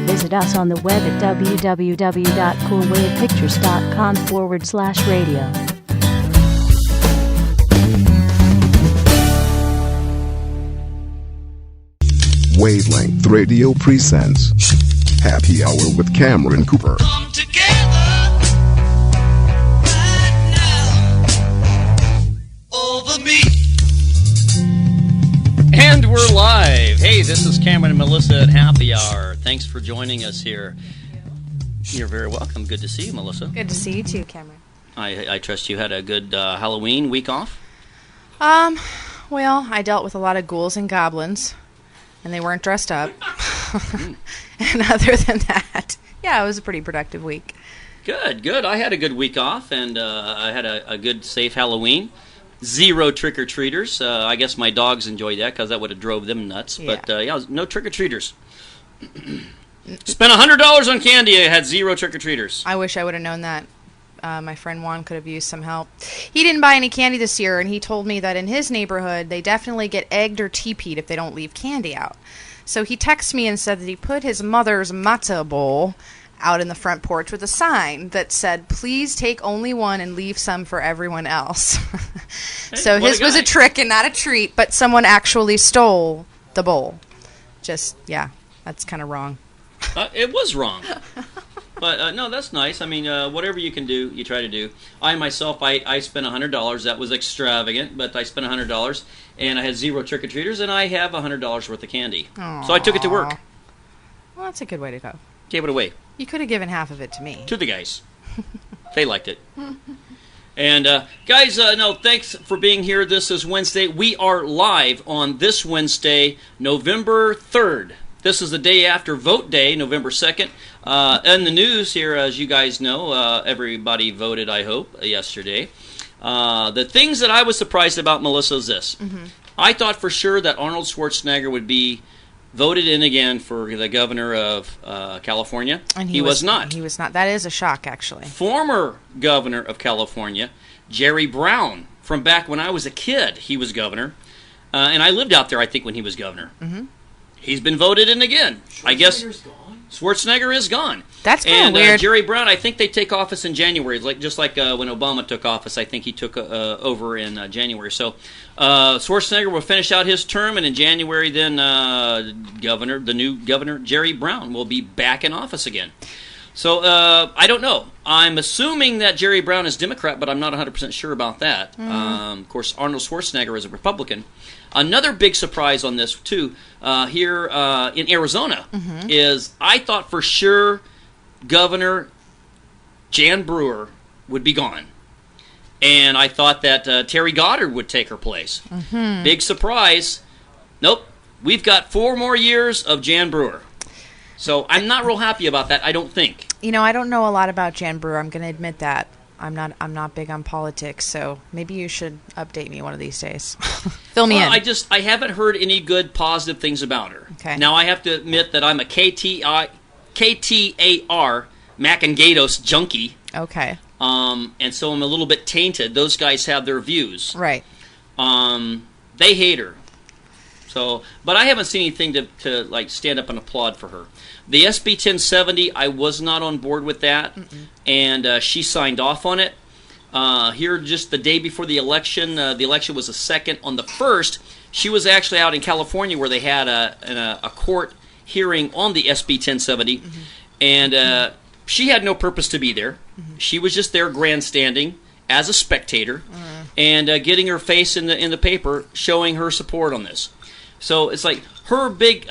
Visit us on the web at www.coolwavepictures.com/radio. Wavelength Radio presents Happy Hour with Cameron Cooper. Come together right now over me. And we're live. Hey, this is Cameron and Melissa at Happy Hour. Thanks for joining us here. You're very welcome. Good to see you, Melissa. Good to see you too, Cameron. I trust you had a good Halloween week off? Well, I dealt with a lot of ghouls and goblins, and they weren't dressed up. And other than that, yeah, it was a pretty productive week. Good. I had a good week off, and I had a good, safe Halloween. 0 trick-or-treaters. I guess my dogs enjoyed that because that would have drove them nuts. Yeah. But, no trick-or-treaters. Spent $100 on candy. I had 0 trick-or-treaters. I wish I would have known that. My friend Juan could have used some help. He didn't buy any candy this year, and he told me that in his neighborhood, they definitely get egged or teepeed if they don't leave candy out. So he texted me and said that he put his mother's matzah bowl out in the front porch with a sign that said, "Please take only one and leave some for everyone else." Hey, so what his a was guy. a trick and not a treat, but someone actually stole the bowl. Yeah, that's kind of wrong. It was wrong. But, no, that's nice. I mean, whatever you can do, you try to do. I, myself, I spent $100. That was extravagant, but I spent $100, and I had 0 trick-or-treaters, and I have $100 worth of candy. Aww. So I took it to work. Well, that's a good way to go. Gave it away You could have given half of it to me. to the guys. They liked it. And, guys, no, thanks for being here. This is Wednesday. We are live on this Wednesday, November 3rd. This is the day after Vote Day, November 2nd. In the news here, as you guys know, everybody voted, I hope, yesterday. The things that I was surprised about, Melissa, is this. Mm-hmm. I thought for sure that Arnold Schwarzenegger would be voted in again for the governor of California. And he was not. He was not. That is a shock, actually. Former governor of California, Jerry Brown, from back when I was a kid, he was governor. And I lived out there, I think, when he was governor. Mm-hmm. He's been voted in again. I guess Schwarzenegger is gone. That's kind of And weird. Jerry Brown, I think they take office in January, just like when Obama took office. I think he took over in January. So Schwarzenegger will finish out his term, and in January, then the new governor Jerry Brown will be back in office again. So I don't know. I'm assuming that Jerry Brown is Democrat, but I'm not 100% sure about that. Of course, Arnold Schwarzenegger is a Republican. Another big surprise on this, too, here in Arizona, is I thought for sure Governor Jan Brewer would be gone. And I thought that Terry Goddard would take her place. Big surprise. Nope. We've got 4 more years of Jan Brewer. So I'm not real happy about that, I don't think. You know, I don't know a lot about Jan Brewer. I'm going to admit that. I'm not big on politics, so maybe you should update me one of these days. Fill me in. I haven't heard any good positive things about her. Okay. Now I have to admit that I'm a KTAR Mac and Gatos junkie. Okay. And so I'm a little bit tainted. Those guys have their views. Right. They hate her. So, but I haven't seen anything to like stand up and applaud for her. The SB 1070, I was not on board with that, and she signed off on it. Here, just the day before the election was the 2nd. On the 1st, she was actually out in California where they had a court hearing on the SB 1070, and she had no purpose to be there. She was just there grandstanding as a spectator and getting her face in the paper, showing her support on this. So it's like her big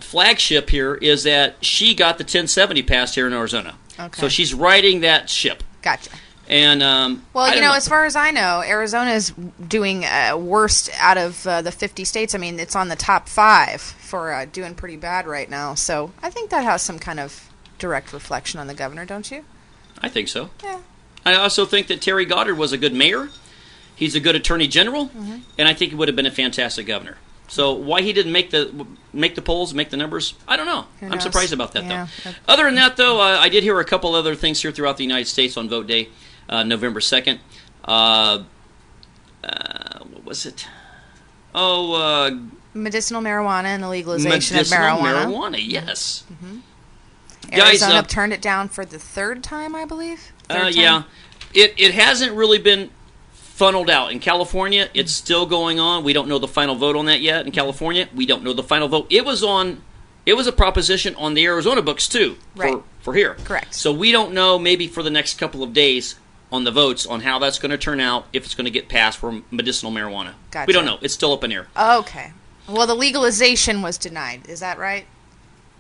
flagship here is that she got the 1070 passed here in Arizona. Okay. So she's riding that ship. Gotcha. And Well, I you don't know, as far as I know, Arizona is doing worst out of the 50 states. I mean, it's on the top 5 for doing pretty bad right now. So I think that has some kind of direct reflection on the governor, don't you? I think so. Yeah. I also think that Terry Goddard was a good mayor. He's a good attorney general, and I think he would have been a fantastic governor. So why he didn't make the polls, make the numbers, I don't know. Who I'm knows? surprised about that, Yeah. though. Other than that, though, I did hear a couple other things here throughout the United States on Vote Day, November 2nd. What was it? Medicinal marijuana and the legalization Medicinal of marijuana. marijuana, yes. Guys, Arizona turned it down for the third time, I believe. Yeah. It hasn't really been funneled out. In California, it's still going on. We don't know the final vote on that yet. In California, we don't know the final vote. It was a proposition on the Arizona books, too, for here. Correct. So we don't know, maybe for the next couple of days, on the votes on how that's going to turn out, if it's going to get passed for medicinal marijuana. Gotcha. We don't know. It's still up in the air. Okay. Well, the legalization was denied. Is that right?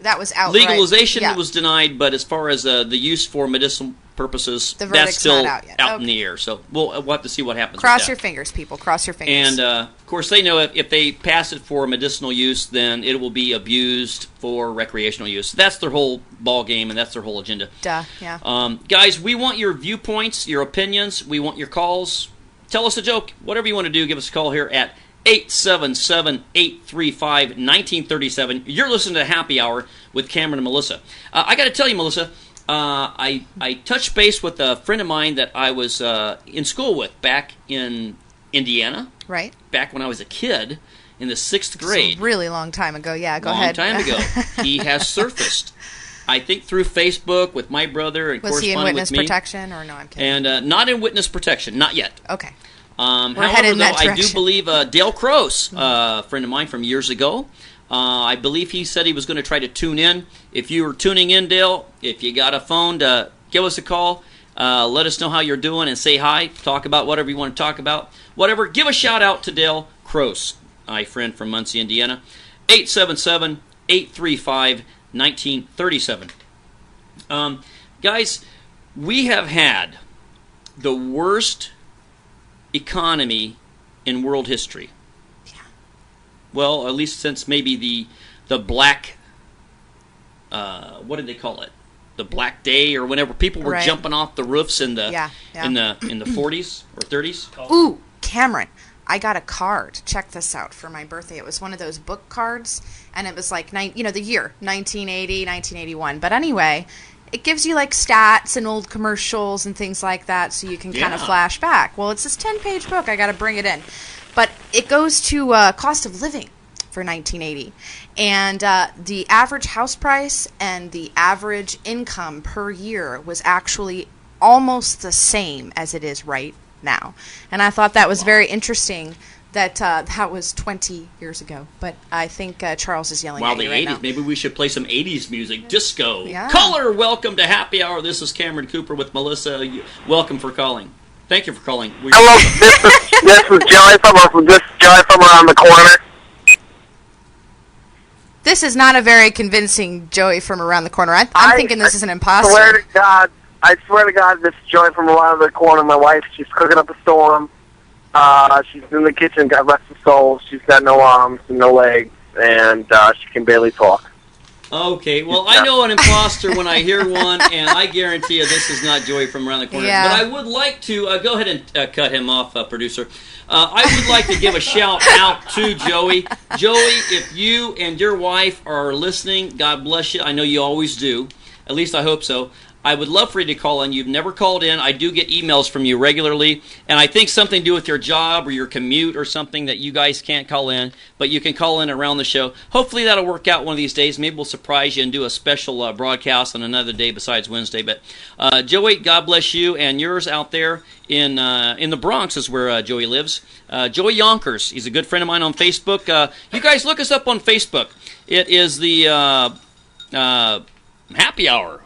That was outright. Legalization was denied, but as far as the use for medicinal purposes, the that's verdict's still not out yet. in the air. So we'll have to see what happens. Cross with your that. fingers, people. Cross your fingers. And, of course, they know if they pass it for medicinal use, then it will be abused for recreational use. That's their whole ball game, and that's their whole agenda. Duh, yeah. Guys, we want your viewpoints, your opinions. We want your calls. Tell us a joke. Whatever you want to do, give us a call here at 877-835-1937. You're listening to Happy Hour with Cameron and Melissa. I got to tell you, Melissa, I touched base with a friend of mine that I was in school with back in Indiana. Right. Back when I was a kid in the 6th grade. It's a really long time ago. Yeah, go ahead. Long time ago. He has surfaced, I think, through Facebook with my brother and was he in corresponding witness with me. protection or no? I'm kidding. And not in witness protection, not yet. Okay. However, headed in that though, I do direction. believe Dale Croce, a friend of mine from years ago, I believe he said he was going to try to tune in. If you were tuning in, Dale, if you got a phone, give us a call. Let us know how you're doing and say hi. Talk about whatever you want to talk about. Whatever. Give a shout out to Dale Croce, my friend from Muncie, Indiana. 877-835-1937. Guys, we have had the worst economy in world history. Yeah. Well, at least since maybe the black, what did they call it? The Black Day, or whenever people were Right. jumping off the roofs in the Yeah. in the 40s or 30s. Ooh, Cameron, I got a card. Check this out for my birthday. It was one of those book cards, and it was like, the year, 1980, 1981. But anyway, it gives you like stats and old commercials and things like that, so you can kind of Yeah. flash back. Well, it's this 10-page book. I got to bring it in. But it goes to cost of living for 1980. And the average house price and the average income per year was actually almost the same as it is right now. And I thought that was very interesting that that was 20 years ago. But I think Charles is yelling Wow, at the you right 80s. now. Maybe we should play some 80s music. Disco. Yeah. Caller, welcome to Happy Hour. This is Cameron Cooper with Melissa. Welcome for calling. Thank you for calling. Hello, this is Joey from around the corner. This is not a very convincing Joey from around the corner. I'm thinking this is an imposter. I swear to God, this is Joey from around the corner. My wife, she's cooking up a storm. She's in the kitchen, God rest her soul. She's got no arms and no legs, and she can barely talk. Okay, well, I know an imposter when I hear one, and I guarantee you this is not Joey from around the corner. Yeah. But I would like to, go ahead and cut him off, producer. I would like to give a shout out to Joey. Joey, if you and your wife are listening, God bless you. I know you always do. At least I hope so. I would love for you to call in. You've never called in. I do get emails from you regularly, and I think something to do with your job or your commute or something that you guys can't call in, but you can call in around the show. Hopefully that'll work out one of these days. Maybe we'll surprise you and do a special broadcast on another day besides Wednesday. But Joey, God bless you and yours out there in the Bronx is where Joey lives. Joey Yonkers. He's a good friend of mine on Facebook. You guys look us up on Facebook. It is the Happy Hour.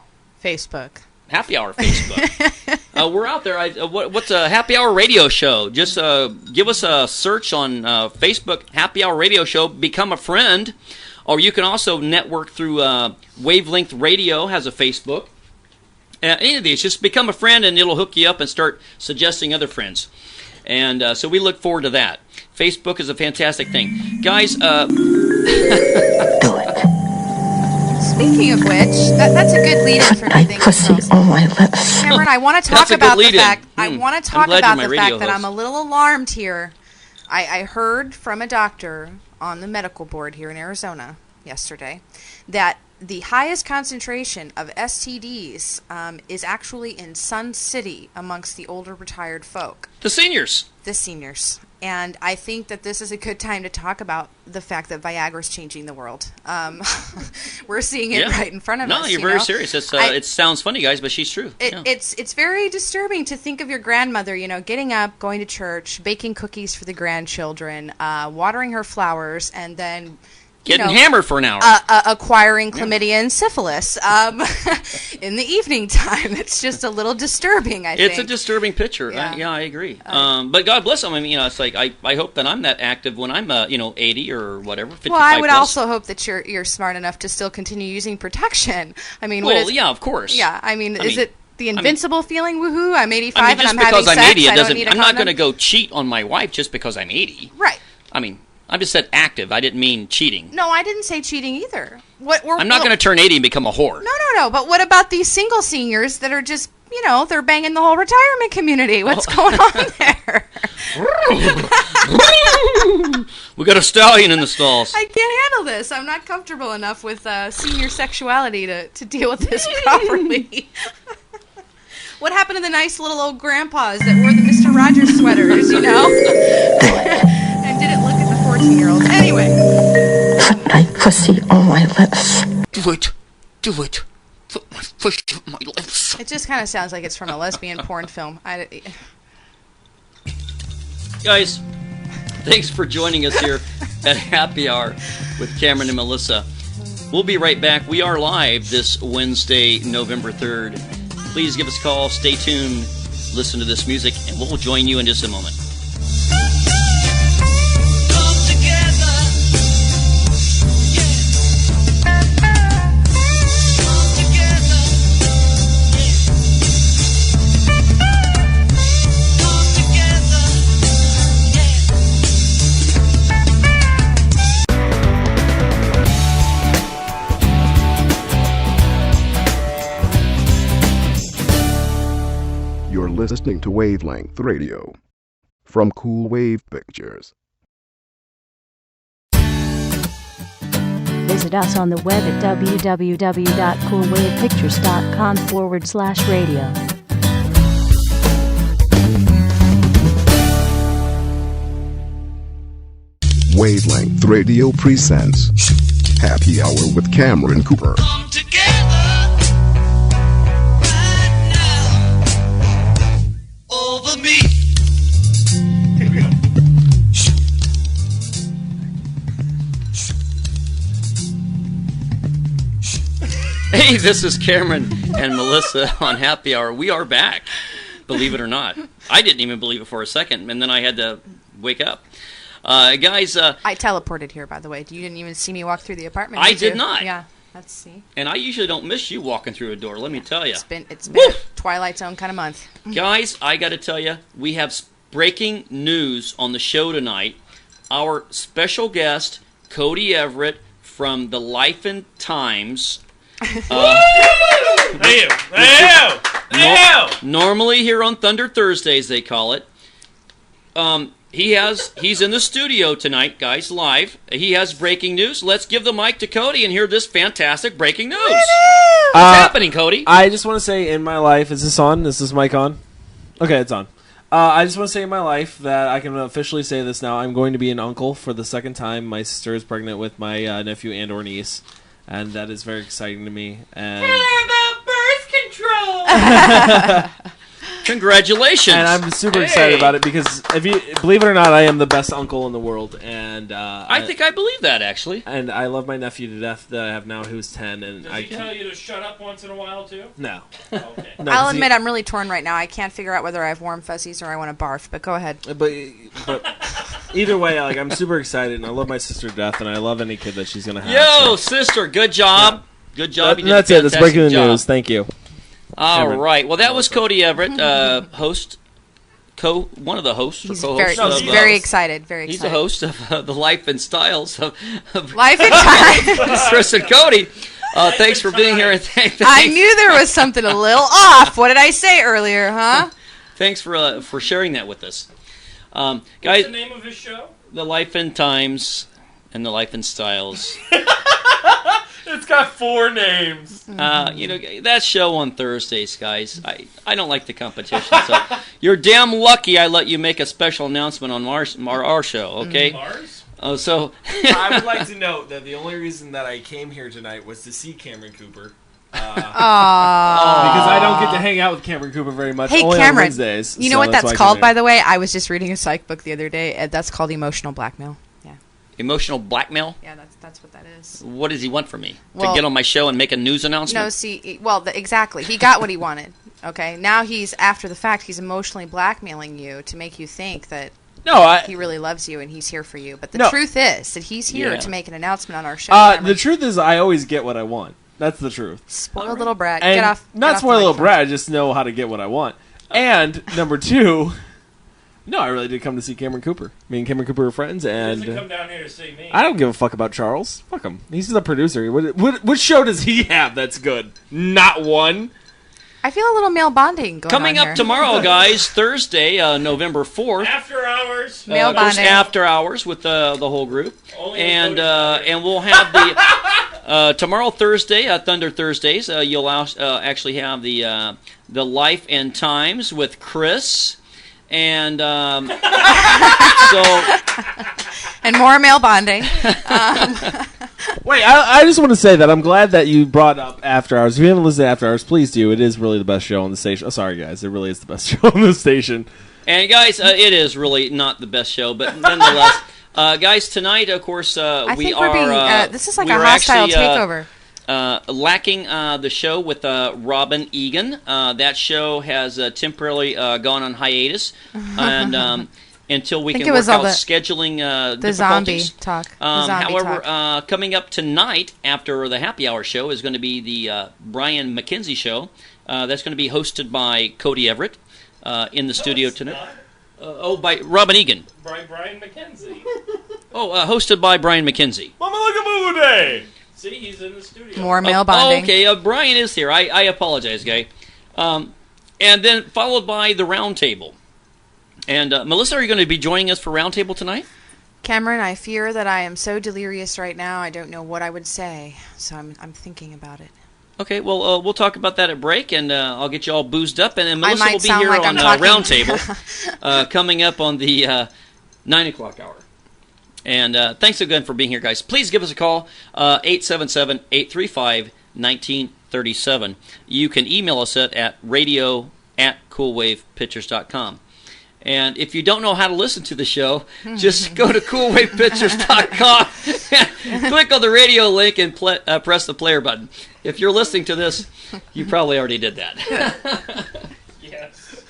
Facebook. Happy Hour Facebook. We're out there. What's a Happy Hour radio show? Just give us a search on Facebook, Happy Hour radio show. Become a friend. Or you can also network through Wavelength Radio has a Facebook. Any of these, just become a friend and it'll hook you up and start suggesting other friends. And so we look forward to that. Facebook is a fantastic thing. Guys, Speaking of which, that's a good lead-in for me. Thank you, Charles. on my lips. Cameron, I want to talk That's a good about the lead-in. fact. I want to talk glad about you're my the fact radio that host. I'm a little alarmed here. I heard from a doctor on the medical board here in Arizona yesterday that the highest concentration of STDs is actually in Sun City amongst the older retired folk, the seniors. the seniors. And I think that this is a good time to talk about the fact that Viagra is changing the world. We're seeing it right in front of us. No, you're very serious. It's, it sounds funny, guys, but she's true. It's very disturbing to think of your grandmother, getting up, going to church, baking cookies for the grandchildren, watering her flowers, and then getting hammered for an hour. Acquiring chlamydia and syphilis in the evening time. It's just a little disturbing, I think. It's a disturbing picture. Yeah. I agree. But God bless them. I mean, it's like I hope that I'm that active when I'm 80 or whatever, 55 Well, I would plus. also hope that you're smart enough to still continue using protection. I mean, yeah, of course. Yeah, is it the invincible feeling? Woohoo! I'm 85 and I'm just having because I'm sex. 80, I don't need a I'm not going to condom. go cheat on my wife just because I'm 80. Right. I mean, I just said active. I didn't mean cheating. No, I didn't say cheating either. I'm not going to turn 80 and become a whore. No. But what about these single seniors that are just, they're banging the whole retirement community? What's going on there? We got a stallion in the stalls. I can't handle this. I'm not comfortable enough with senior sexuality to deal with this properly. What happened to the nice little old grandpas that wore the Mr. Rogers sweaters, and didn't look at the 14-year-olds? Anyway. Put my pussy on my lips. Do it. Put my pussy on my lips. It just kind of sounds like it's from a lesbian porn film. Guys, thanks for joining us here at Happy Hour with Cameron and Melissa. We'll be right back. We are live this Wednesday, November 3rd. Please give us a call. Stay tuned. Listen to this music, and we'll join you in just a moment. Come together, yeah. Come together, yeah. Come together, You're listening to Wavelength Radio from Cool Wave Pictures. Visit us on the web at www.coolwavepictures.com/radio. Wavelength Radio presents Happy Hour with Cameron Cooper. come together right now over me. Hey, this is Cameron and Melissa on Happy Hour. We are back, believe it or not. I didn't even believe it for a second, and then I had to wake up. Guys... I teleported here, by the way. You didn't even see me walk through the apartment. I did not. Yeah, let's see. And I usually don't miss you walking through a door, let me tell you. It's been a Twilight Zone kind of month. Guys, I got to tell you, we have breaking news on the show tonight. Our special guest, Cody Everett from the Life and Times. Normally here on Thunder Thursdays, they call it. He's in the studio tonight, guys, live. He has breaking news. Let's give the mic to Cody and hear this fantastic breaking news. What's happening, Cody? I just want to say in my life, is this on? Is this mic on? Okay, it's on. I just want to say in my life that I can officially say this now. I'm going to be an uncle for the second time. My sister is pregnant with my nephew and or niece, and that is very exciting to me. And about birth control. Congratulations. And I'm super excited about it because, if you believe it or not, I am the best uncle in the world, and I think I believe that, actually. And I love my nephew to death that I have now, who's 10. And Does he tell you to shut up once in a while too? No. Okay. No, I'll 'cause admit I'm really torn right now. I can't figure out whether I have warm fuzzies or I want to barf, but go ahead. But either way, like, I'm super excited, and I love my sister to death, and I love any kid that she's gonna have. Yo, sister, good job. Good job. You did a That's it. That's fantastic breaking the job. news. Thank you. All right. Well, that was Cody Everett, host, one of the hosts. He's or very, co-hosts he's of, very excited. Very He's excited. the host of the Life and Styles of Life and Times. Chris and Cody. Thanks for being here. And I knew there was something a little off. What did I say earlier, huh? Thanks for sharing that with us, guys. What's the name of his show? The Life and Times and the Life and Styles. It's got 4 names. That show on Thursdays, guys. I don't like the competition. So you're damn lucky I let you make a special announcement on our show, okay? Mars? So I would like to note that the only reason that I came here tonight was to see Cameron Cooper. Because I don't get to hang out with Cameron Cooper very much. Hey, only Cameron, on Wednesdays. you know what that's called, by the way? I was just reading a psych book the other day. That's called emotional blackmail. Yeah. emotional blackmail? Yeah, that's what that is. What does he want from me? Well, to get on my show and make a news announcement? No, see, exactly. He got what he wanted. Okay, now he's, after the fact, he's emotionally blackmailing you to make you think that he really loves you and he's here for you. But the truth is that he's here to make an announcement on our show. The truth is I always get what I want. That's the truth. Spoiled little brat. And Get off. Not spoiled little brat. I just know how to get what I want. And number 2, no, I really did come to see Cameron Cooper. Me and Cameron Cooper are friends, and He doesn't come down here to see me. I don't give a fuck about Charles. Fuck him. He's the producer. What show does he have that's good? Not one. I feel a little male bonding going Coming on up here. tomorrow, guys, Thursday, November 4th. After hours. Male There's bonding. after hours with the whole group. Only And including we'll have the tomorrow, Thursday, Thunder Thursdays. You'll actually have the Life and Times with Chris. And so... And more male bonding. Wait, I just want to say that I'm glad that you brought up After Hours. If you haven't listened to After Hours, please do. It is really the best show on the station. Oh, sorry, guys. It really is the best show on the station. And guys, it is really not the best show, but nonetheless, guys, tonight, of course, I we think we're are. being. This is like we a were hostile actually, takeover. Lacking the show with Robin Egan. That show has temporarily gone on hiatus, and until we think can it was work all out the- scheduling The zombie difficulties. talk. The zombie However, talk. coming up tonight after the happy hour show is going to be the Brian McKenzie show. That's going to be hosted by Cody Everett in the studio tonight. By Robin Egan. Brian McKenzie. Hosted by Brian McKenzie. Mama, look at Moo Day! See, he's in the studio. More male bonding. Okay, Brian is here. I apologize, guy. And then followed by the roundtable. And Melissa, are you going to be joining us for roundtable tonight? Cameron, I fear that I am so delirious right now. I don't know what I would say, so I'm thinking about it. Okay, well, we'll talk about that at break, and I'll get you all boozed up, and then Melissa might will be sound here like on I'm talking- roundtable coming up on the 9 o'clock hour. And thanks again for being here, guys. Please give us a call, 877-835-1937. You can email us at radio@coolwavepictures.com. And if you don't know how to listen to the show, just go to coolwavepictures.com, click on the radio link, and press the player button. If you're listening to this, you probably already did that. Yes.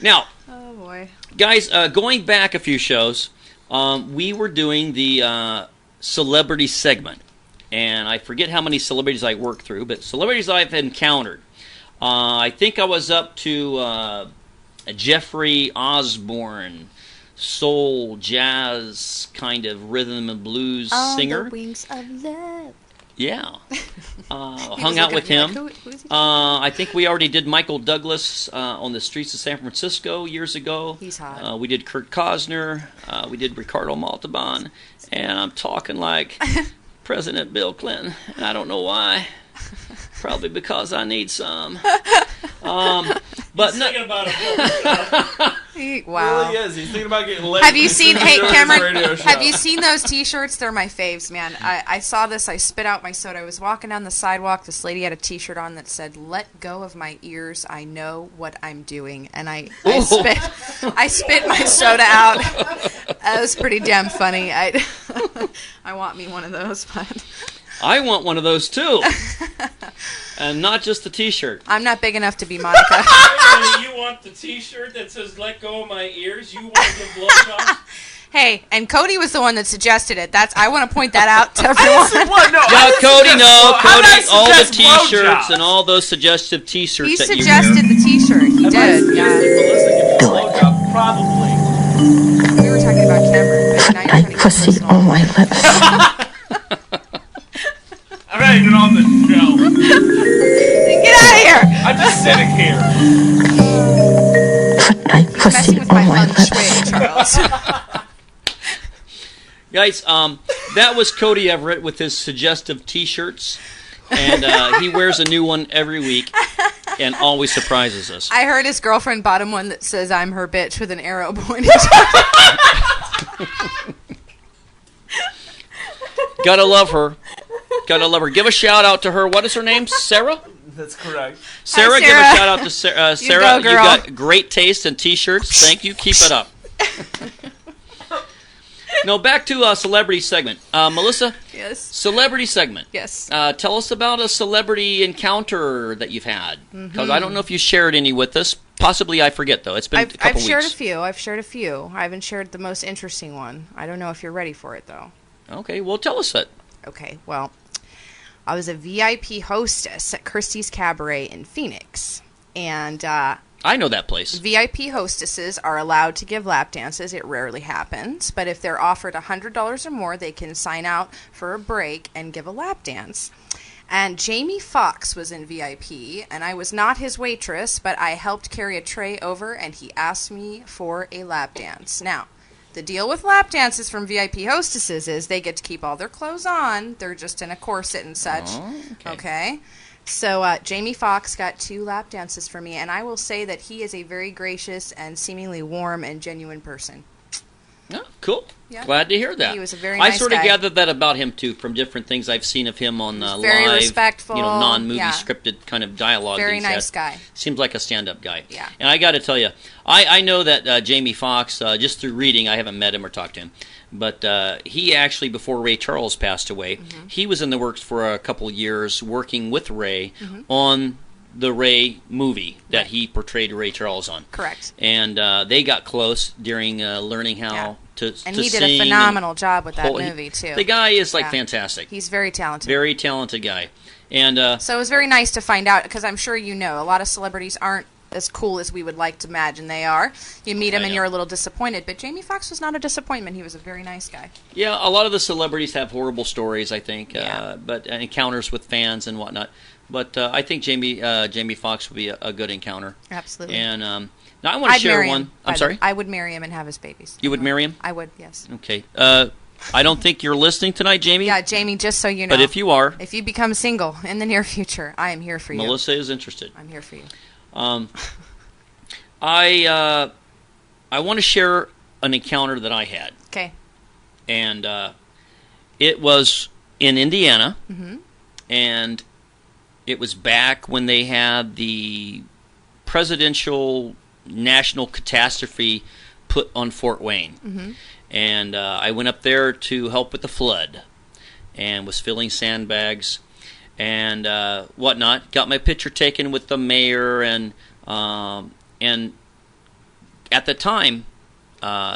Now, Oh boy. guys, going back a few shows, we were doing the celebrity segment. And I forget how many celebrities I worked through, but celebrities I've encountered. I think I was up to Jeffrey Osborne, soul, jazz, kind of rhythm and blues singer. The wings of love. Yeah. He Hung was out looking with at me him. like, who is he? I think we already did Michael Douglas on the streets of San Francisco years ago. He's hot. We did Kurt Costner. We did Ricardo Montalban. And I'm talking like President Bill Clinton. And I don't know why. Probably because I need some. But no, Thinking about a Wow. He really is. He's thinking about getting lit. Have you seen? Hey, Cameron. Radio Have you seen those T-shirts? They're my faves, man. I saw this. I spit out my soda. I was walking down the sidewalk. This lady had a T-shirt on that said, "Let go of my ears. I know what I'm doing." And I spit my soda out. That was pretty damn funny. I want me one of those, but I want one of those too. And not just the T-shirt. I'm not big enough to be Monica. You want the T-shirt that says "Let go of my ears"? You want the blowjobs? Hey, and Cody was the one that suggested it. I want to point that out to everyone. What? No, Yeah, Cody, all the T-shirts T-shirts and all those suggestive T-shirts He that you suggested the T-shirt. He did. Yeah. Melissa give you a blowjob, probably. We were talking about Cameron, but now you're trying to Like get pussy personal. on my lips. I'm ready to get on the show. Get out of here! I'm just sitting here. Like He's pussy messing with on my my feng lips. shui, Charles. Guys, That was Cody Everett with his suggestive T-shirts, and he wears a new one every week, and always surprises us. I heard his girlfriend bought him one that says "I'm her bitch" with an arrow pointed. Gotta love her. Gotta love her. Give a shout out to her. What is her name? Sarah? That's correct. Sarah, Hi, give a Sarah. shout out to Sarah. You Sarah, go, you girl. got great taste in T-shirts. Thank you. Keep it up. No, back to celebrity segment. Melissa, Yes. celebrity segment. Yes. Tell us about a celebrity encounter that you've had. Because I don't know if you shared any with us. Possibly I forget, though. It's been a couple I've weeks. shared a few. I haven't shared the most interesting one. I don't know if you're ready for it, though. Okay, well, tell us it. Okay, well, I was a VIP hostess at Christie's Cabaret in Phoenix. And I know that place. VIP hostesses are allowed to give lap dances. It rarely happens. But if they're offered $100 or more, they can sign out for a break and give a lap dance. And Jamie Foxx was in VIP, and I was not his waitress, but I helped carry a tray over, and he asked me for a lap dance. Now, the deal with lap dances from VIP hostesses is they get to keep all their clothes on. They're just in a corset and such. Oh, Okay? So Jamie Foxx got 2 lap dances for me, and I will say that he is a very gracious and seemingly warm and genuine person. Oh, cool. Yeah. Glad to hear that. He was a very I nice sort of guy. gathered that about him, too, from different things I've seen of him on very live, respectful, non-movie yeah. scripted kind of dialogue. Very that he's nice had. guy. Seems like a stand-up guy. Yeah. And I got to tell you, I know that Jamie Foxx, just through reading, I haven't met him or talked to him, but he actually, before Ray Charles passed away, Mm-hmm. he was in the works for a couple of years working with Ray on the Ray movie that he portrayed Ray Charles on. Correct. And they got close during learning how Yeah. to And to he did a sing phenomenal job with that whole- movie, too. The guy is like Yeah. fantastic. He's very talented. Very talented guy. And So it was very nice to find out, because I'm sure you know, a lot of celebrities aren't as cool as we would like to imagine they are. You meet him I and know. you're a little disappointed, but Jamie Foxx was not a disappointment. He was a very nice guy. yeah, a lot of the celebrities have horrible stories, I think, Yeah. but encounters with fans and whatnot. But I think Jamie Foxx would be a good encounter. Absolutely. And now I want to I'd share marry one. him. I'm sorry? I would marry him and have his babies. You would marry him? I would, yes. Okay. I don't think you're listening tonight, Jamie. Yeah, Jamie, just so you know. But if you are, If you become single in the near future, I am here for you. Melissa is interested. I'm here for you. I want to share an encounter that I had. Okay. And it was in Indiana, Mm-hmm. and it was back when they had the presidential national catastrophe put on Fort Wayne. Mm-hmm. And I went up there to help with the flood and was filling sandbags and whatnot. Got my picture taken with the mayor and at the time,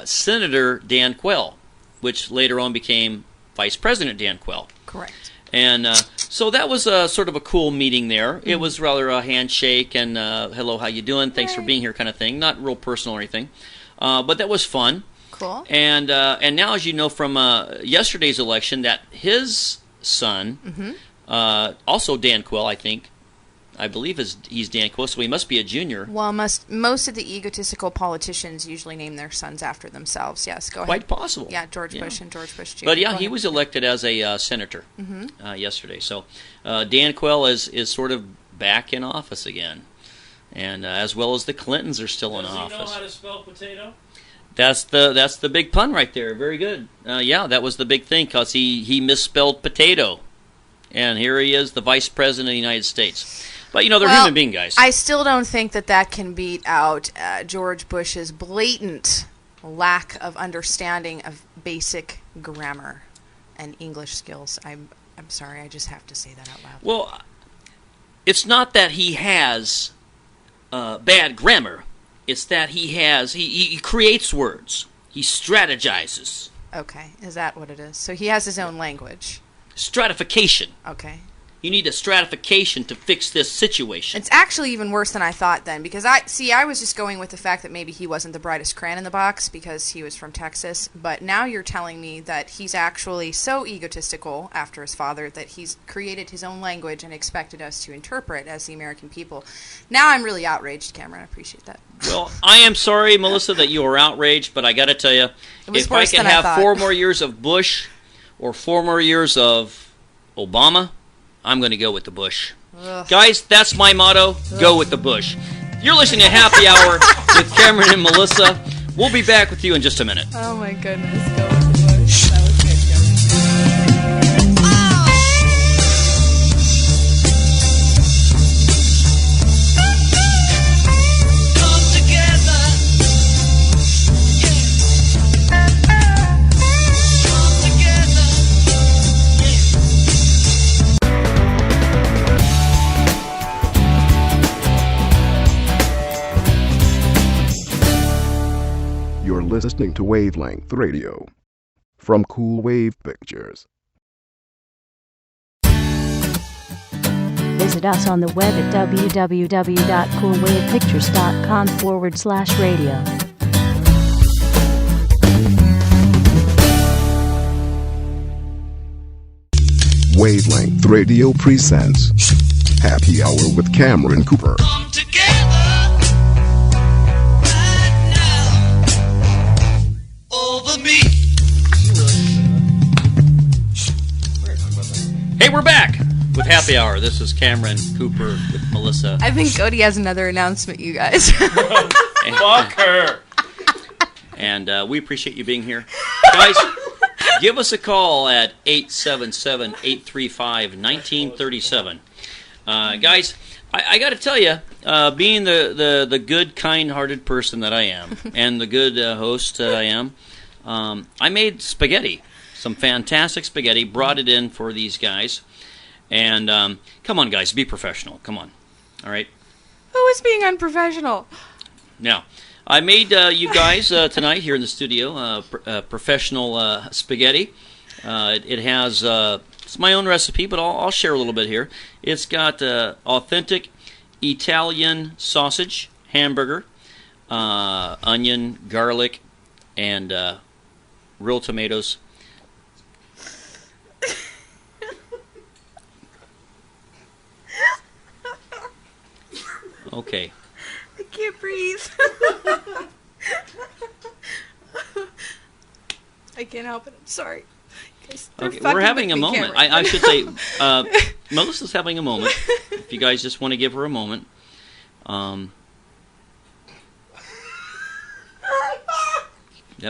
Senator Dan Quayle, which later on became Vice President Dan Quayle. Correct. And so that was sort of a cool meeting there. It was rather a handshake and hello, how you doing? Thanks for being here kind of thing. Not real personal or anything. But that was fun. Cool. And now, as you know from yesterday's election, that his son, also Dan Quayle, I believe he's Dan Quayle, so he must be a junior. Well, most of the egotistical politicians usually name their sons after themselves. Yes, go ahead. Quite possible. Yeah, George Bush and George Bush Jr. But yeah, Go he ahead. was elected as a senator yesterday. So Dan Quayle is sort of back in office again, and as well as the Clintons are still in Does he know office. how to spell potato? That's the big pun right there. Very good. Yeah, that was the big thing because he misspelled potato, and here he is, the Vice President of the United States. But they're Well, human being guys. I still don't think that can beat out George Bush's blatant lack of understanding of basic grammar and English skills. I'm sorry, I just have to say that out loud. Well, it's not that he has bad grammar. It's that he creates words. He strategizes. Okay, is that what it is? So he has his own language. Stratification. Okay. You need a stratification to fix this situation. It's actually even worse than I thought then, because I was just going with the fact that maybe he wasn't the brightest crayon in the box because he was from Texas, but now you're telling me that he's actually so egotistical after his father that he's created his own language and expected us to interpret as the American people. Now I'm really outraged, Cameron. I appreciate that. Well, I am sorry, Melissa, that you were outraged, but I got to tell you, was if I worse can than I have thought. 4 more years of Bush or 4 more years of Obama, I'm going to go with the Bush. Ugh. Guys, that's my motto. Go with the Bush. You're listening to Happy Hour with Cameron and Melissa. We'll be back with you in just a minute. Oh my goodness, go with the Bush. That was good, Come together. Come together. You're listening to Wavelength Radio from Cool Wave Pictures. Visit us on the web at www.coolwavepictures.com/radio. Wavelength Radio presents Happy Hour with Cameron Cooper. Come together. Right now. Over me. Hey, we're back with Happy Hour. This is Cameron Cooper with Melissa. I think Cody has another announcement, you guys. Fuck her. And we appreciate you being here. Guys, give us a call at 877-835-1937. Guys, I got to tell you, being the good, kind-hearted person that I am, and the good host that I am, I made spaghetti. Some fantastic spaghetti, brought it in for these guys. And come on, guys, be professional. Come on. All right? Who is being unprofessional? Now, I made you guys tonight here in the studio professional spaghetti. It has it's my own recipe, but I'll share a little bit here. It's got authentic Italian sausage, hamburger, onion, garlic, and real tomatoes. Okay. I can't breathe. I can't help it. I'm sorry. Guys, Okay, we're having a moment. I should say, Melissa's having a moment. If you guys just want to give her a moment. That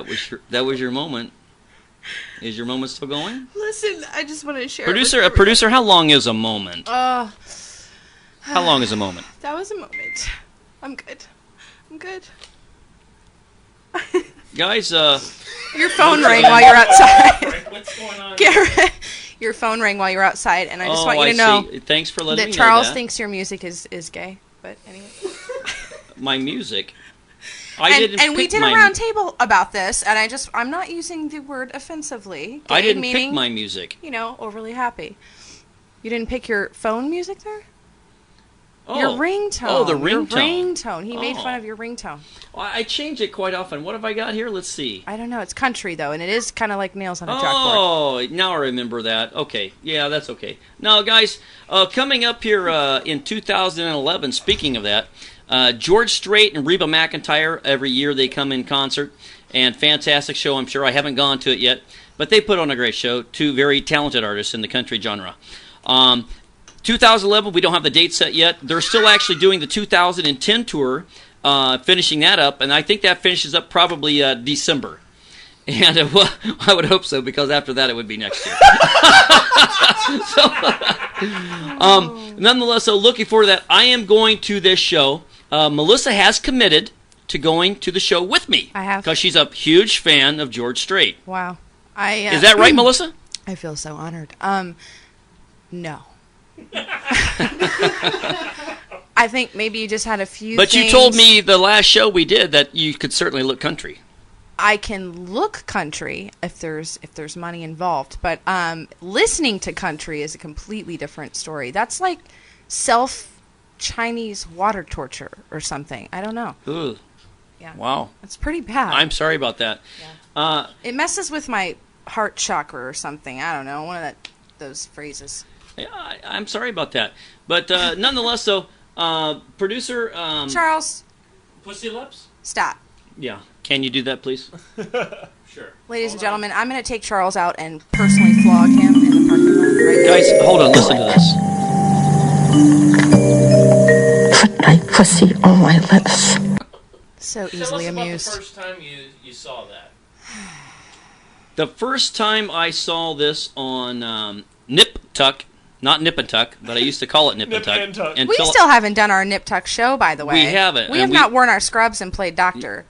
was your moment. Is your moment still going? Listen, I just want to share. Producer, how long is a moment? How long is a moment? That was a moment. I'm good. I'm good. Guys, Your phone rang while you're outside. What's going on? Garrett, your phone rang while you're outside, and I just want you to know see. Thanks for letting that me know Charles that. thinks your music is gay. But anyway. My music. And we did a round table about this, and I'm not using the word offensively. Gay, I didn't meaning, pick my music. You know, overly happy. You didn't pick your phone music there? Oh. Your ringtone. Oh, the Your ringtone. ringtone. He made fun of your ringtone. Well, I change it quite often. What have I got here? Let's see. I don't know. It's country, though, and it is kind of like nails on a chalkboard. Oh, now I remember that. Okay. Yeah, that's okay. Now, guys, coming up here in 2011, speaking of that, George Strait and Reba McEntire, every year they come in concert, and fantastic show, I'm sure. I haven't gone to it yet, but they put on a great show. Two very talented artists in the country genre. 2011, we don't have the date set yet. They're still actually doing the 2010 tour, finishing that up, and I think that finishes up probably December. And well, I would hope so, because after that it would be next year. Nonetheless, so looking forward to that. I am going to this show. Melissa has committed to going to the show with me. I have. Because she's a huge fan of George Strait. Wow. Is that right, Melissa? I feel so honored. No. I think maybe you just had a few But things. you told me the last show we did that you could certainly look country. I can look country if there's money involved, but listening to country is a completely different story. That's like Chinese water torture or something. I don't know. Ooh. Yeah. Wow. It's pretty bad. I'm sorry about that. Yeah. It messes with my heart chakra or something. I don't know. One of those phrases. Yeah, I'm sorry about that. But nonetheless, though, producer... Charles. Pussy lips? Stop. Yeah. Can you do that, please? Sure. Ladies and gentlemen, I'm going to take Charles out and personally flog him in the parking lot. Right Guys, hold on. Listen to this. Foot-like pussy on my lips. So Tell easily us about the amused. first time you saw that. The first time I saw this on Nip Tuck, not Nip and Tuck, but I used to call it Nip and Tuck. and Tuck. We until still haven't done our Nip Tuck show, by the way. We haven't, We and have we- not worn our scrubs and played doctor.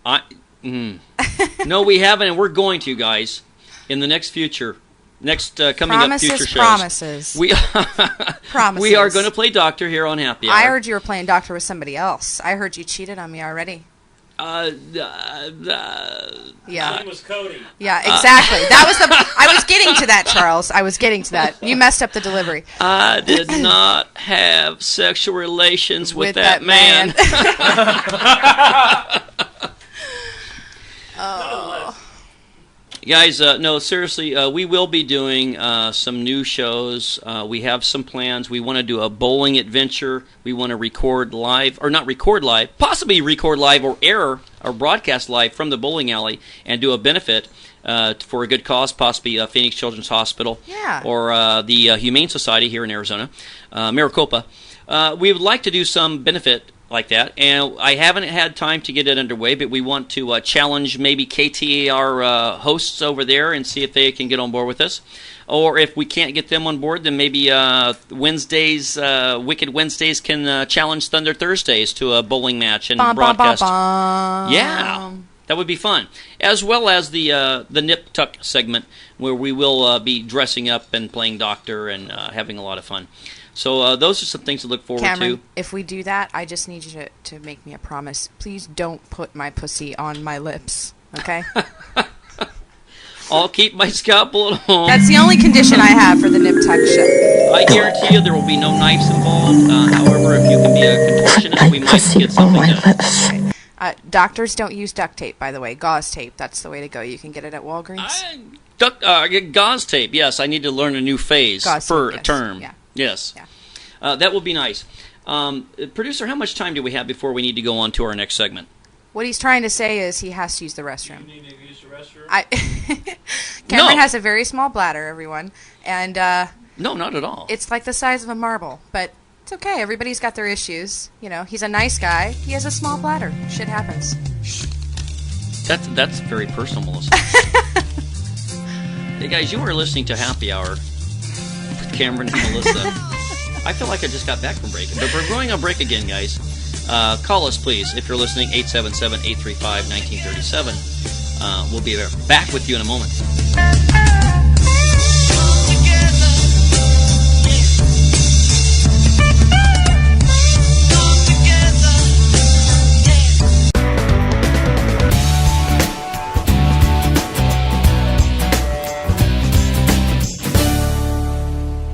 No, we haven't, and we're going to, guys, in the next future. Coming Promises, up future shows. promises. We Promises. we are going to play doctor here on Happy Hour. I heard you were playing doctor with somebody else. I heard you cheated on me already. Uh, Yeah. It was Cody. Yeah, exactly. That was I was getting to that, Charles. I was getting to that. You messed up the delivery. I did not have sexual relations with that man. Oh. Guys, no, seriously, we will be doing some new shows. We have some plans. We want to do a bowling adventure. We want to record live, or not record live, possibly record live or air or broadcast live from the bowling alley and do a benefit for a good cause, possibly Phoenix Children's Hospital Yeah. or the Humane Society here in Arizona, Maricopa. We would like to do some benefit like that, and I haven't had time to get it underway, but we want to challenge maybe KTAR hosts over there and see if they can get on board with us. Or if we can't get them on board, then maybe Wednesdays, Wicked Wednesdays can challenge Thunder Thursdays to a bowling match and Bum, bum, bum, broadcast. bum. Yeah, that would be fun. As well as the Nip Tuck segment, where we will be dressing up and playing doctor and having a lot of fun. So those are some things to look forward Cameron, to. if we do that, I just need you to make me a promise. Please don't put my pussy on my lips, okay? I'll keep my scalpel at home. That's the only condition I have for the Nip Tuck show. I guarantee you there will be no knives involved. However, if you can be a contortionist, we Foot-like might pussy get on something my done. lips. Doctors don't use duct tape, by the way. Gauze tape. That's the way to go. You can get it at Walgreens. Gauze tape, yes. I need to learn a new phase Gauze for tape, a yes. term. Yeah. Yes. Yeah. That would be nice. Producer, how much time do we have before we need to go on to our next segment? What he's trying to say is he has to use the restroom. You need to use the restroom. Cameron No. has a very small bladder, everyone, and No, not at all. it's like the size of a marble. But it's okay. Everybody's got their issues. You know, he's a nice guy. He has a small bladder. Shit happens. That's very personal, Melissa. Hey guys, you are listening to Happy Hour with Cameron and Melissa. I feel like I just got back from break, but we're going on break again, guys. Call us, please, if you're listening, 877-835-1937. We'll be back with you in a moment.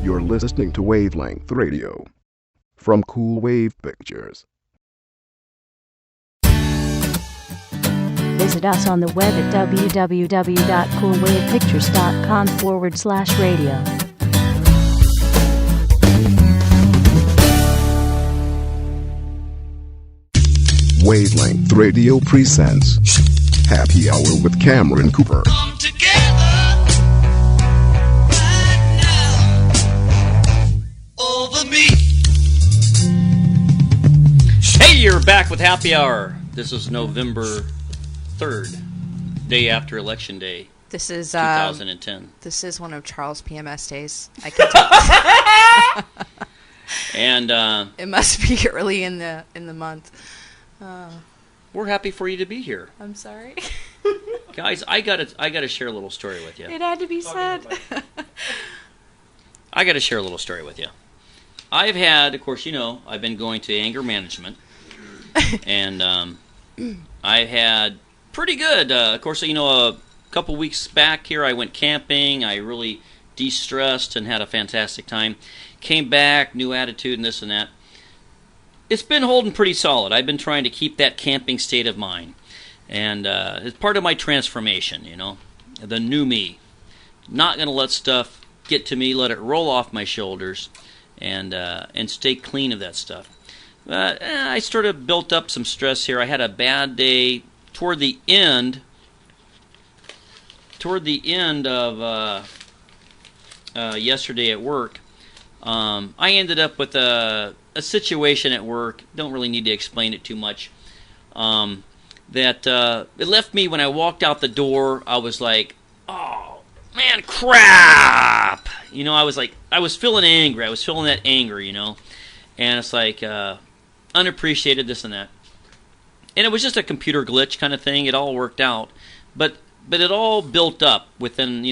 You're listening to Wavelength Radio from Cool Wave Pictures. Visit us on the web at www.coolwavepictures.com/radio. Wavelength Radio presents Happy Hour with Cameron Cooper. Come together right now over me. Hey, you're back with Happy Hour. This is November 3rd, day after Election Day, This is 2010. this is one of Charles' PMS days. I can tell. And It must be early in the month. we're happy for you to be here. I'm sorry. Guys, I gotta share a little story with you. It had to be said. I gotta share a little story with you. I've had, of course, you know, I've been going to anger management, and I've had pretty good. Of course, you know, a couple weeks back here, I went camping. I really de-stressed and had a fantastic time. Came back, new attitude, and this and that. It's been holding pretty solid. I've been trying to keep that camping state of mind, and it's part of my transformation. You know, the new me. Not gonna let stuff get to me. Let it roll off my shoulders, and stay clean of that stuff. I sort of built up some stress here. I had a bad day toward the end toward the end of yesterday at work, I ended up with a situation at work. Don't really need to explain it too much. That it left me when I walked out the door. I was like, "Oh man, crap!" You know, I was feeling angry. I was feeling that anger, you know, and it's like unappreciated, this and that. And it was just a computer glitch kind of thing. It all worked out, but it all built up within,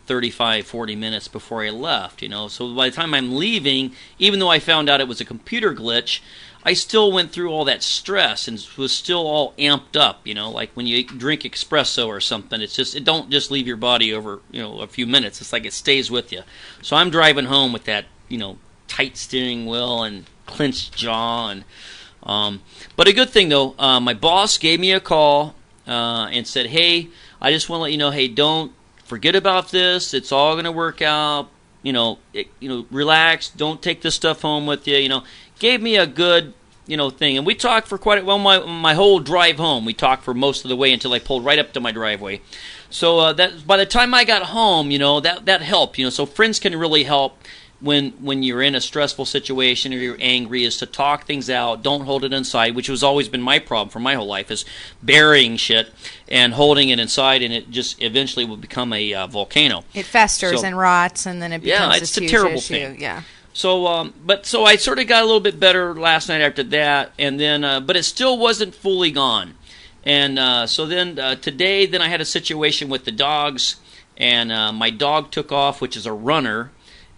35, 40 minutes before I left, So by the time I'm leaving, even though I found out it was a computer glitch, I still went through all that stress and was still all amped up, like when you drink espresso or something. It don't just leave your body over, a few minutes. It's like it stays with you. So I'm driving home with that, tight steering wheel and clenched jaw. And but a good thing, though, my boss gave me a call and said, "Hey, I just want to let you know, hey, don't forget about this. It's all going to work out. Relax. Don't take this stuff home with you. Gave me a good, thing. And we talked for quite my whole drive home. We talked for most of the way until I pulled right up to my driveway. So that by the time I got home, that helped. So friends can really help when you're in a stressful situation or you're angry, is to talk things out. Don't hold it inside, which has always been my problem for my whole life, is burying shit and holding it inside, and it just eventually will become a volcano. It festers and rots, and then it becomes it's this a huge terrible issue. thing. Yeah. So, so I sort of got a little bit better last night after that, and then, but it still wasn't fully gone. And so then today, then I had a situation with the dogs, and my dog took off, which is a runner.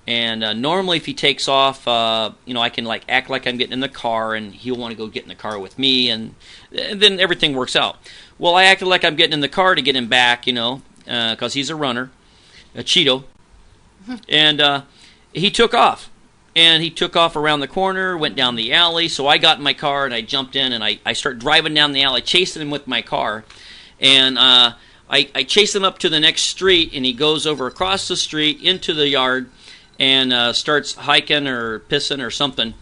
And normally, if he takes off, I can act like I'm getting in the car, and he'll want to go get in the car with me, and then everything works out. Well, I acted like I'm getting in the car to get him back, because he's a runner, a Cheeto, and he took off. And he took off around the corner, went down the alley. So I got in my car and I jumped in and I started driving down the alley, chasing him with my car, and I chased him up to the next street, and he goes over across the street into the yard. And starts hiking or pissing or something,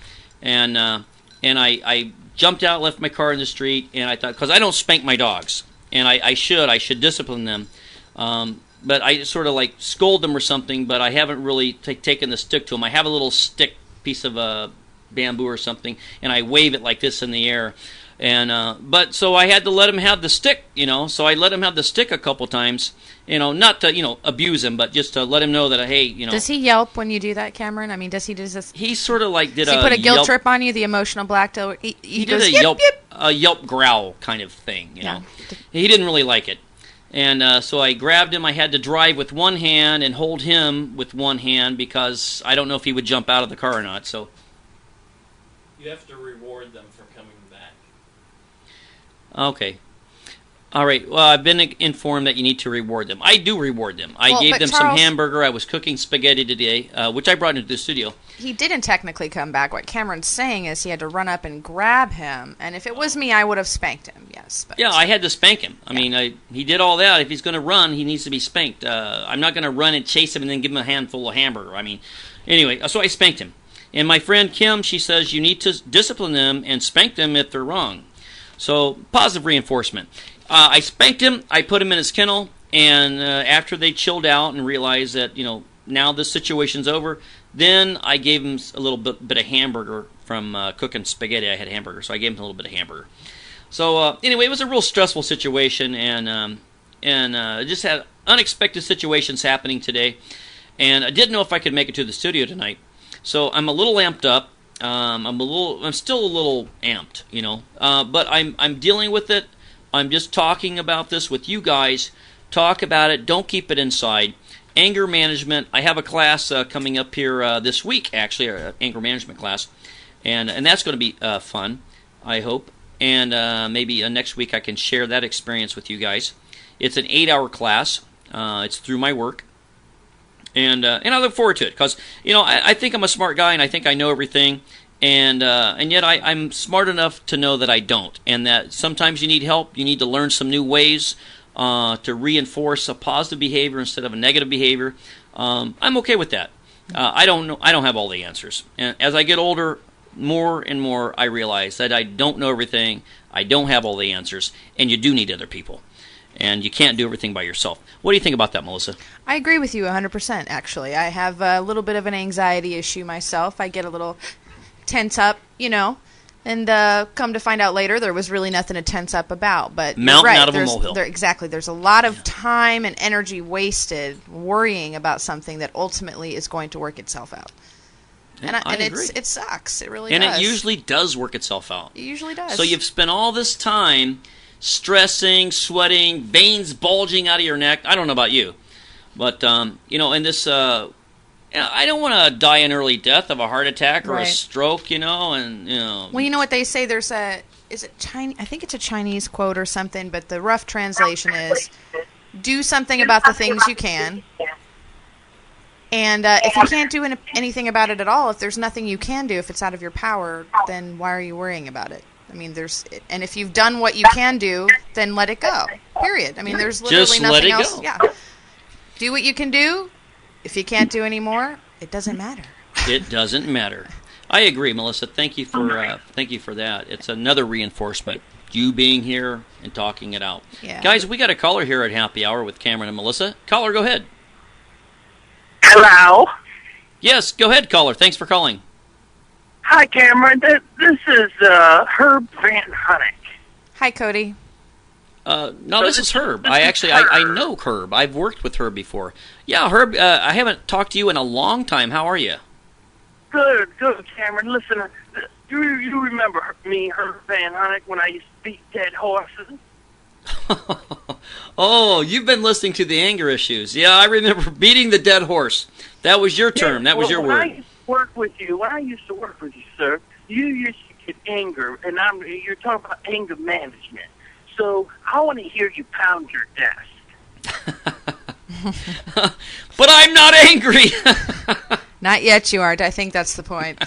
and I jumped out, left my car in the street, and I thought, because I don't spank my dogs, and I should discipline them, but I sort of scold them or something, but I haven't really taken the stick to them. I have a little stick piece of bamboo or something, and I wave it like this in the air, and but so I had to let him have the stick, so I let him have the stick a couple times. Not to, abuse him, but just to let him know that, hey, Does he yelp when you do that, Cameron? I mean, does he do this? He sort of did he put a guilt trip on you, the emotional blacktail? He did goes, a yelp growl kind of thing, know. He didn't really like it. And so I grabbed him. I had to drive with one hand and hold him with one hand because I don't know if he would jump out of the car or not. So you have to reward them for coming back. Okay. All right. Well, I've been informed that you need to reward them. I do reward them. I gave them some hamburger. I was cooking spaghetti today, which I brought into the studio. He didn't technically come back. What Cameron's saying is he had to run up and grab him. And if it was me, I would have spanked him. Yes. But yeah, I had to spank him. I mean, he did all that. If he's going to run, he needs to be spanked. I'm not going to run and chase him and then give him a handful of hamburger. I mean, anyway, so I spanked him. And my friend Kim, she says you need to discipline them and spank them if they're wrong. So positive reinforcement. I spanked him. I put him in his kennel, and after they chilled out and realized that now this situation's over, then I gave him a little bit of hamburger from cooking spaghetti. I had hamburger, so I gave him a little bit of hamburger. So anyway, it was a real stressful situation, and just had unexpected situations happening today, and I didn't know if I could make it to the studio tonight. So I'm a little amped up. I'm still a little amped, but I'm dealing with it. I'm just talking about this with you guys. Talk about it. Don't keep it inside. Anger management. I have a class coming up here this week, actually, an anger management class, and that's going to be fun, I hope. And maybe next week I can share that experience with you guys. It's an 8-hour class. It's through my work, and I look forward to it because I think I'm a smart guy and I think I know everything. And yet I'm smart enough to know that I don't, and that sometimes you need help. You need to learn some new ways to reinforce a positive behavior instead of a negative behavior. I'm okay with that. I don't know. I don't have all the answers. And as I get older, more and more I realize that I don't know everything. I don't have all the answers, and you do need other people. and you can't do everything by yourself. What do you think about that, Melissa? I agree with you 100%, actually. I have a little bit of an anxiety issue myself. I get a little tense up, and come to find out later, there was really nothing to tense up about. But you're Mountain right, out of a molehill. Exactly. There's a lot of time and energy wasted worrying about something that ultimately is going to work itself out. And agree. it sucks. It really and does. it usually does work itself out. It usually does. So you've spent all this time stressing, sweating, veins bulging out of your neck. I don't know about you. But, in this, I don't want to die an early death of a heart attack or a stroke, and. Well, you know what they say? Is it Chinese? I think it's a Chinese quote or something, but the rough translation is, do something about the things you can. And if you can't do anything about it at all, if there's nothing you can do, if it's out of your power, then why are you worrying about it? I mean, and if you've done what you can do, then let it go. Period. I mean, there's literally Just nothing let it else. go. Yeah. Do what you can do. If you can't do any more, it doesn't matter. It doesn't matter. I agree, Melissa. Thank you for that. It's another reinforcement. You being here and talking it out. Yeah. Guys, we got a caller here at Happy Hour with Cameron and Melissa. Caller, go ahead. Hello. Yes, go ahead, caller. Thanks for calling. Hi, Cameron. This is Herb Van Hunnick. Hi, Cody. No, this is Herb. I know Herb. I've worked with Herb before. Yeah, Herb, I haven't talked to you in a long time. How are you? Good, Cameron. Listen, do you remember me, Herb Van Hunnick, when I used to beat dead horses? Oh, you've been listening to the anger issues. Yeah, I remember beating the dead horse. That was your term. That was your when word. I used to work with you, sir, you used to get anger, and you're talking about anger management. So I want to hear you pound your desk. But I'm not angry. Not yet, you aren't. I think that's the point.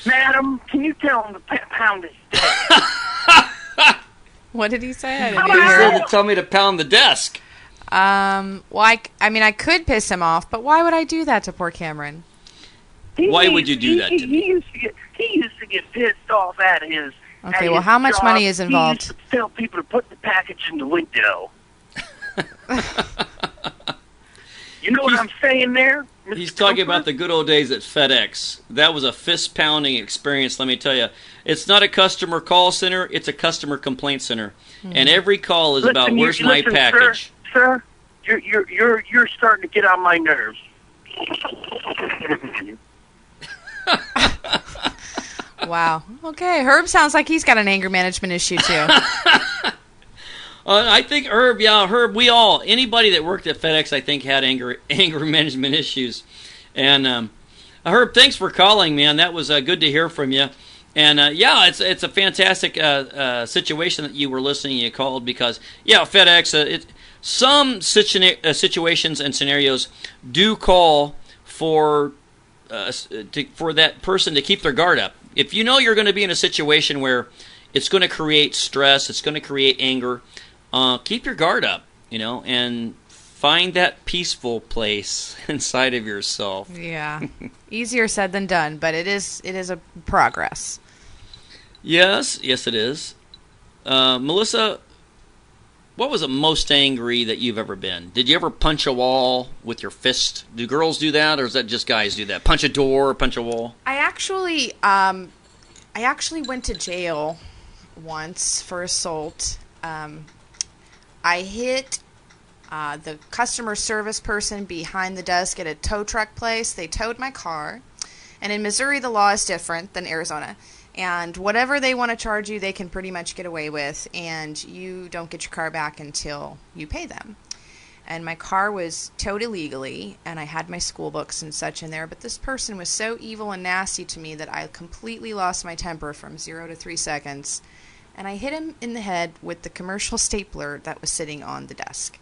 Madam, can you tell him to pound his desk? What did he say? I He didn't hear. said to tell me to pound the desk. Well, I could piss him off, but why would I do that to poor Cameron? Why would you do that to me? He used to get pissed off at his. Okay, well, how much money is involved? He used to tell people to put the package in the window. You know what I'm saying there? Mr. He's talking Cooper? about the good old days at FedEx. That was a fist-pounding experience, let me tell you. It's not a customer call center, it's a customer complaint center. And every call is about, where's my package? Sir, you're starting to get on my nerves. Wow. Okay, Herb sounds like he's got an anger management issue, too. I think Herb, anybody that worked at FedEx, I think, had anger management issues. And Herb, thanks for calling, man. That was good to hear from you. And it's a fantastic situation that you were listening. You called because FedEx. Some situations and scenarios do call for that person to keep their guard up. If you know you're going to be in a situation where it's going to create stress, it's going to create anger. Keep your guard up, and find that peaceful place inside of yourself. Yeah. Easier said than done, but it is a progress. Yes, it is. Melissa, what was the most angry that you've ever been? Did you ever punch a wall with your fist? Do girls do that, or is that just guys do that? Punch a door, punch a wall? I actually went to jail once for assault. I hit the customer service person behind the desk at a tow truck place. They towed my car. And in Missouri, the law is different than Arizona. And whatever they want to charge you, they can pretty much get away with. And you don't get your car back until you pay them. And my car was towed illegally, and I had my school books and such in there. But this person was so evil and nasty to me that I completely lost my temper from 0 to 3 seconds. And I hit him in the head with the commercial stapler that was sitting on the desk.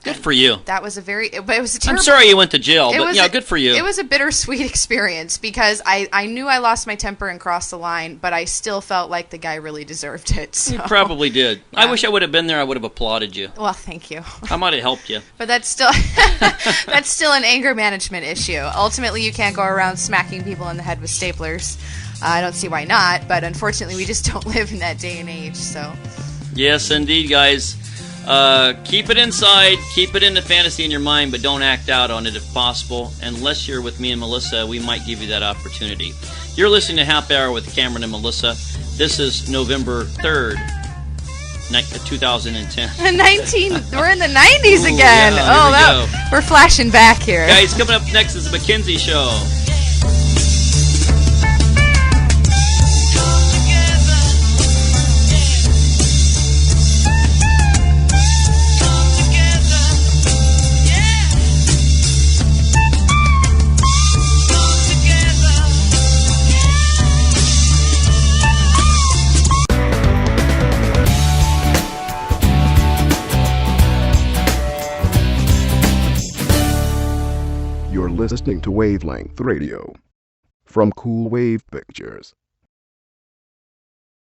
Good for you. That was but it was a terrible... I'm sorry you went to jail, but good for you. It was a bittersweet experience because I knew I lost my temper and crossed the line, but I still felt like the guy really deserved it. So. You probably did. Yeah. I wish I would have been there. I would have applauded you. Well, thank you. I might have helped you. But that's still an anger management issue. Ultimately, you can't go around smacking people in the head with staplers. I don't see why not, but unfortunately, we just don't live in that day and age. So, Yes, indeed, guys. Keep it inside, keep it in the fantasy in your mind, but don't act out on it if possible. Unless you're with me and Melissa, we might give you that opportunity. You're listening to Happy Hour with Cameron and Melissa. This is November 3rd, 2010. We're in the 90s Ooh, again. yeah, here we go. We're flashing back here. Guys, coming up next is the McKenzie Show. You're listening to Wavelength Radio from Cool Wave Pictures.